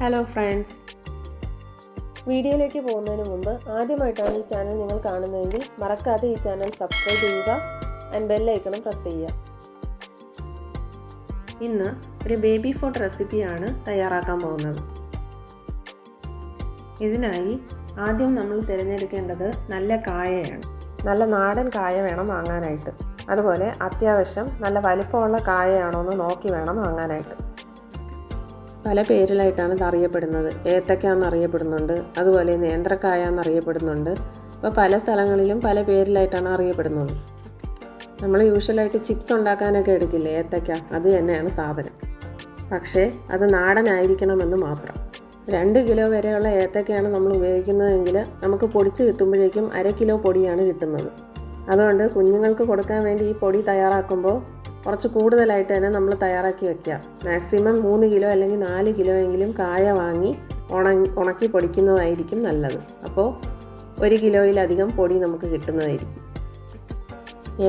Hello friends, വീഡിയോയിലേക്ക് പോകുന്നതിന് മുമ്പ് ആദ്യമായിട്ടാണ് ഈ ചാനൽ നിങ്ങൾ കാണുന്നതെങ്കിൽ മറക്കാതെ ഈ ചാനൽ സബ്സ്ക്രൈബ് ചെയ്യുക ആൻഡ് ബെല്ലൈക്കണും പ്രസ് ചെയ്യുക. ഇന്ന് ഒരു ബേബി ഫുഡ് റെസിപ്പിയാണ് തയ്യാറാക്കാൻ പോകുന്നത്. ഇതിനായി ആദ്യം നമ്മൾ തിരഞ്ഞെടുക്കേണ്ടത് നല്ല കായയാണ്. നല്ല നാടൻ കായ വേണം വാങ്ങാനായിട്ട്. അതുപോലെ അത്യാവശ്യം നല്ല വലിപ്പമുള്ള കായയാണോ എന്ന് നോക്കി വേണം വാങ്ങാനായിട്ട്. പല പേരിലായിട്ടാണ് ഇത് അറിയപ്പെടുന്നത്. ഏത്തക്ക എന്നറിയപ്പെടുന്നുണ്ട്, അതുപോലെ നേന്ത്രക്കായ എന്നറിയപ്പെടുന്നുണ്ട്. ഇപ്പോൾ പല സ്ഥലങ്ങളിലും പല പേരിലായിട്ടാണ് അറിയപ്പെടുന്നത്. നമ്മൾ യൂഷ്വലായിട്ട് ചിപ്സ് ഉണ്ടാക്കാനൊക്കെ എടുക്കില്ലേ ഏത്തക്ക, അത് തന്നെയാണ് സാധനം. പക്ഷേ അത് നാടനായിരിക്കണമെന്ന് മാത്രം. 2 കിലോ വരെയുള്ള ഏത്തക്കയാണ് നമ്മൾ ഉപയോഗിക്കുന്നതെങ്കിൽ നമുക്ക് പൊടിച്ച് കിട്ടുമ്പോഴേക്കും 1/2 കിലോ പൊടിയാണ് കിട്ടുന്നത്. അതുകൊണ്ട് കുഞ്ഞുങ്ങൾക്ക് കൊടുക്കാൻ വേണ്ടി ഈ പൊടി തയ്യാറാക്കുമ്പോൾ കുറച്ച് കൂടുതലായിട്ട് തന്നെ നമ്മൾ തയ്യാറാക്കി വയ്ക്കുക. മാക്സിമം 3 കിലോ അല്ലെങ്കിൽ 4 കിലോ എങ്കിലും കായ വാങ്ങി ഉണക്കി പൊടിക്കുന്നതായിരിക്കും നല്ലത്. അപ്പോൾ 1 കിലോയിലധികം പൊടി നമുക്ക് കിട്ടുന്നതായിരിക്കും.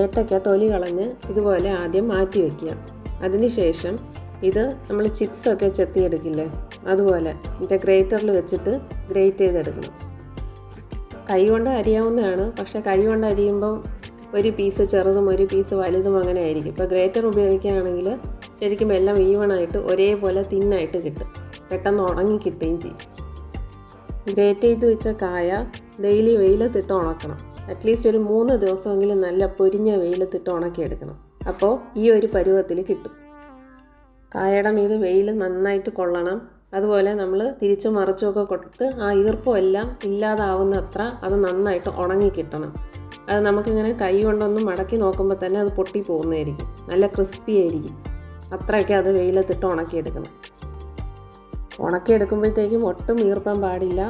ഏത്തക്ക തൊലി കളഞ്ഞ് ഇതുപോലെ ആദ്യം മാറ്റി വയ്ക്കുക. അതിനുശേഷം ഇത് നമ്മൾ ചിപ്സൊക്കെ ചെത്തിയെടുക്കില്ലേ, അതുപോലെ ഗ്രേറ്ററിൽ വെച്ചിട്ട് ഗ്രേറ്റ് ചെയ്തെടുക്കണം. കൈ കൊണ്ട് അരിയാവുന്നതാണ്, പക്ഷേ കൈ കൊണ്ട് അരിയുമ്പം ഒരു പീസ് ചെറുതും ഒരു പീസ് വലുതും അങ്ങനെ ആയിരിക്കും. ഇപ്പോൾ ഗ്രേറ്റർ ഉപയോഗിക്കുകയാണെങ്കിൽ ശരിക്കും എല്ലാം ഈവണായിട്ട് ഒരേപോലെ തിന്നായിട്ട് കിട്ടും, പെട്ടെന്ന് ഉണങ്ങി കിട്ടുകയും ചെയ്യും. ഗ്രേറ്റ് ചെയ്ത് വെച്ച കായ ഡെയിലി വെയിലത്തിട്ട് ഉണക്കണം. അറ്റ്ലീസ്റ്റ് ഒരു 3 ദിവസമെങ്കിലും നല്ല പൊരിഞ്ഞ വെയിലത്തിട്ട് ഉണക്കിയെടുക്കണം. അപ്പോൾ ഈ ഒരു പരുവത്തിൽ കിട്ടും. കായയുടെ മീത് വെയിൽ നന്നായിട്ട് കൊള്ളണം. അതുപോലെ നമ്മൾ തിരിച്ചു മറിച്ചുമൊക്കെ കൊടുത്ത് ആ ഈർപ്പം എല്ലാം ഇല്ലാതാവുന്ന അത്ര അത് നന്നായിട്ട് ഉണങ്ങി കിട്ടണം. അത് നമുക്കിങ്ങനെ കൈ കൊണ്ടൊന്ന് മടക്കി നോക്കുമ്പോൾ തന്നെ അത് പൊട്ടി പോകുന്നതായിരിക്കും. നല്ല ക്രിസ്പി ആയിരിക്കും. അത്രയൊക്കെ അത് വെയിലത്തിട്ട് ഉണക്കിയെടുക്കണം. ഉണക്കിയെടുക്കുമ്പോഴത്തേക്കും ഒട്ടും ഈർപ്പം പാടില്ല.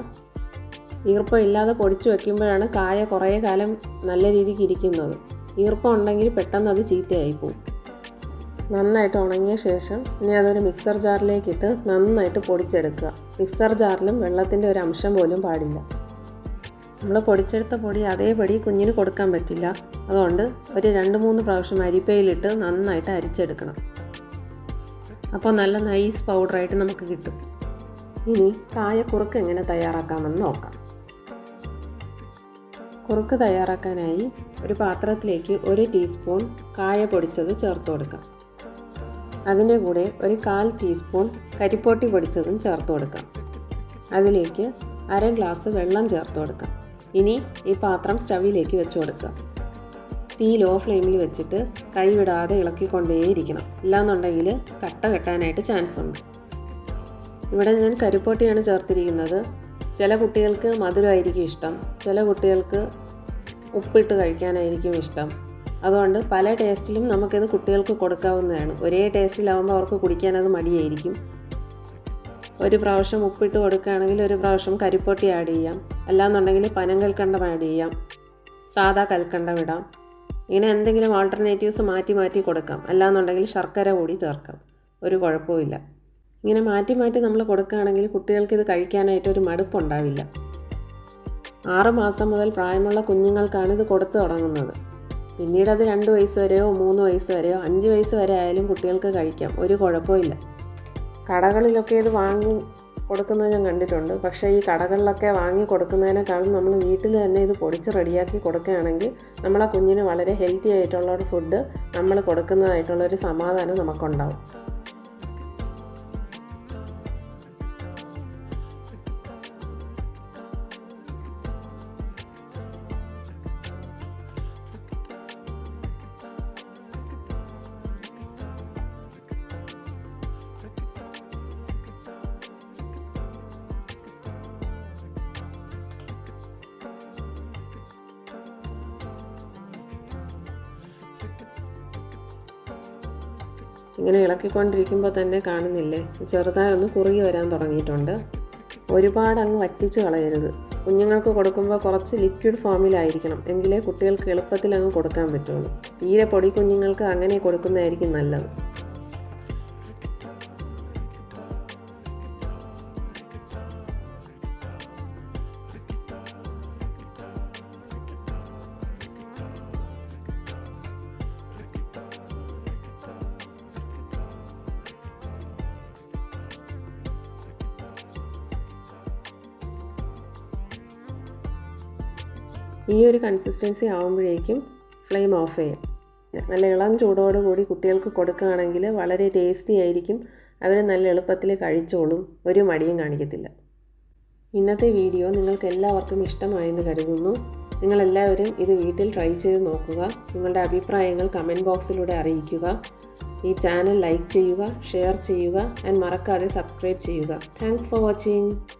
ഈർപ്പം ഇല്ലാതെ പൊടിച്ചു വയ്ക്കുമ്പോഴാണ് കായ കുറേ കാലം നല്ല രീതിക്ക് ഇരിക്കുന്നത്. ഈർപ്പം ഉണ്ടെങ്കിൽ പെട്ടെന്ന് അത് ചീത്തയായി പോകും. നന്നായിട്ട് ഉണങ്ങിയ ശേഷം ഇനി അതൊരു മിക്സർ ജാറിലേക്കിട്ട് നന്നായിട്ട് പൊടിച്ചെടുക്കുക. മിക്സർ ജാറിലും വെള്ളത്തിൻ്റെ ഒരു അംശം പോലും പാടില്ല. നമ്മൾ പൊടിച്ചെടുത്ത പൊടി അതേപടി കുഞ്ഞിന് കൊടുക്കാൻ പറ്റില്ല. അതുകൊണ്ട് ഒരു 2-3 പ്രാവശ്യം അരിപ്പയിലിട്ട് നന്നായിട്ട് അരിച്ചെടുക്കണം. അപ്പോൾ നല്ല നൈസ് പൗഡറായിട്ട് നമുക്ക് കിട്ടും. ഇനി കായ കുറുക്ക് എങ്ങനെ തയ്യാറാക്കാമെന്ന് നോക്കാം. കുറുക്ക് തയ്യാറാക്കാനായി ഒരു പാത്രത്തിലേക്ക് 1 ടീസ്പൂൺ കായ പൊടിച്ചത് ചേർത്ത് കൊടുക്കാം. അതിൻ്റെ കൂടെ ഒരു 1/4 ടീസ്പൂൺ കരിപ്പോട്ടി പൊടിച്ചതും ചേർത്ത് കൊടുക്കാം. അതിലേക്ക് 1/2 ഗ്ലാസ് വെള്ളം ചേർത്ത് കൊടുക്കാം. ഇനി ഈ പാത്രം സ്റ്റവിലേക്ക് വെച്ച് കൊടുക്കുക. തീ ലോ ഫ്ലെയിമിൽ വെച്ചിട്ട് കൈവിടാതെ ഇളക്കിക്കൊണ്ടേയിരിക്കണം. ഇല്ലാന്നുണ്ടെങ്കിൽ കട്ട കെട്ടാനായിട്ട് ചാൻസ് ഉണ്ട്. ഇവിടെ ഞാൻ കരിപ്പോട്ടിയാണ് ചേർത്തിരിക്കുന്നത്. ചില കുട്ടികൾക്ക് മധുരമായിരിക്കും ഇഷ്ടം, ചില കുട്ടികൾക്ക് ഉപ്പിട്ട് കഴിക്കാനായിരിക്കും ഇഷ്ടം. അതുകൊണ്ട് പല ടേസ്റ്റിലും നമുക്കിത് കുട്ടികൾക്ക് കൊടുക്കാവുന്നതാണ്. ഒരേ ടേസ്റ്റിലാവുമ്പോൾ അവർക്ക് കുടിക്കാനത് മടിയായിരിക്കും. ഒരു പ്രാവശ്യം ഉപ്പിട്ട് കൊടുക്കുകയാണെങ്കിൽ ഒരു പ്രാവശ്യം കരിപ്പൊട്ടി ആഡ് ചെയ്യാം. അല്ലാന്നുണ്ടെങ്കിൽ പനങ്കൽക്കണ്ടം ആഡ് ചെയ്യാം, സാദാ കൽക്കണ്ടം ഇടാം. ഇങ്ങനെ എന്തെങ്കിലും ആൾട്ടർനേറ്റീവ്സ് മാറ്റി മാറ്റി കൊടുക്കാം. അല്ലാന്നുണ്ടെങ്കിൽ ശർക്കര കൂടി ചേർക്കാം, ഒരു കുഴപ്പമില്ല. ഇങ്ങനെ മാറ്റി മാറ്റി നമ്മൾ കൊടുക്കുകയാണെങ്കിൽ കുട്ടികൾക്ക് ഇത് കഴിക്കാനായിട്ടൊരു മടുപ്പുണ്ടാവില്ല. 6 മാസം മുതൽ പ്രായമുള്ള കുഞ്ഞുങ്ങൾക്കാണ് ഇത് കൊടുത്തു തുടങ്ങുന്നത്. പിന്നീട് അത് 2 വയസ്സ് വരെയോ 3 വയസ്സ് വരെയോ 5 വയസ്സ് വരെ ആയാലും കുട്ടികൾക്ക് കഴിക്കാം, ഒരു കുഴപ്പമില്ല. കടകളിലൊക്കെ ഇത് വാങ്ങി കൊടുക്കുന്നത് ഞാൻ കണ്ടിട്ടുണ്ട്. പക്ഷേ ഈ കടകളിലൊക്കെ വാങ്ങി കൊടുക്കുന്നതിനേക്കാളും നമ്മൾ വീട്ടിൽ തന്നെ ഇത് പൊടിച്ച് റെഡിയാക്കി കൊടുക്കുകയാണെങ്കിൽ നമ്മളെ കുഞ്ഞിന് വളരെ ഹെൽത്തി ആയിട്ടുള്ള ഒരു ഫുഡ് നമ്മൾ കൊടുക്കുന്നതായിട്ടുള്ളൊരു സമാധാനം നമുക്കുണ്ടാവും. ഇങ്ങനെ ഇളക്കിക്കൊണ്ടിരിക്കുമ്പോൾ തന്നെ കാണുന്നില്ലേ, ചെറുതായി ഒന്ന് കുറുകി വരാൻ തുടങ്ങിയിട്ടുണ്ട്. ഒരുപാട് അങ്ങ് വറ്റിച്ച് കളയരുത്. കുഞ്ഞുങ്ങൾക്ക് കൊടുക്കുമ്പോൾ കുറച്ച് ലിക്വിഡ് ഫോമിലായിരിക്കണം, എങ്കിലേ കുട്ടികൾക്ക് എളുപ്പത്തിൽ അങ്ങ് കൊടുക്കാൻ പറ്റുള്ളൂ. തീരെ പൊടി കുഞ്ഞുങ്ങൾക്ക് അങ്ങനെ കൊടുക്കുന്നതായിരിക്കും നല്ലത്. ഈ ഒരു കൺസിസ്റ്റൻസി ആകുമ്പോഴേക്കും ഫ്ലെയിം ഓഫ് ചെയ്യാം. നല്ല ഇളം ചൂടോടുകൂടി കുട്ടികൾക്ക് കൊടുക്കുകയാണെങ്കിൽ വളരെ ടേസ്റ്റി ആയിരിക്കും. അവർ നല്ല എളുപ്പത്തിൽ കഴിച്ചോളും, ഒരു മടിയും കാണിക്കത്തില്ല. ഇന്നത്തെ വീഡിയോ നിങ്ങൾക്ക് എല്ലാവർക്കും ഇഷ്ടമായെന്ന് കരുതുന്നു. നിങ്ങളെല്ലാവരും ഇത് വീട്ടിൽ ട്രൈ ചെയ്ത് നോക്കുക. നിങ്ങളുടെ അഭിപ്രായങ്ങൾ കമൻറ്റ് ബോക്സിലൂടെ അറിയിക്കുക. ഈ ചാനൽ ലൈക്ക് ചെയ്യുക, ഷെയർ ചെയ്യുക, ആൻഡ് മറക്കാതെ സബ്സ്ക്രൈബ് ചെയ്യുക. Thanks for watching.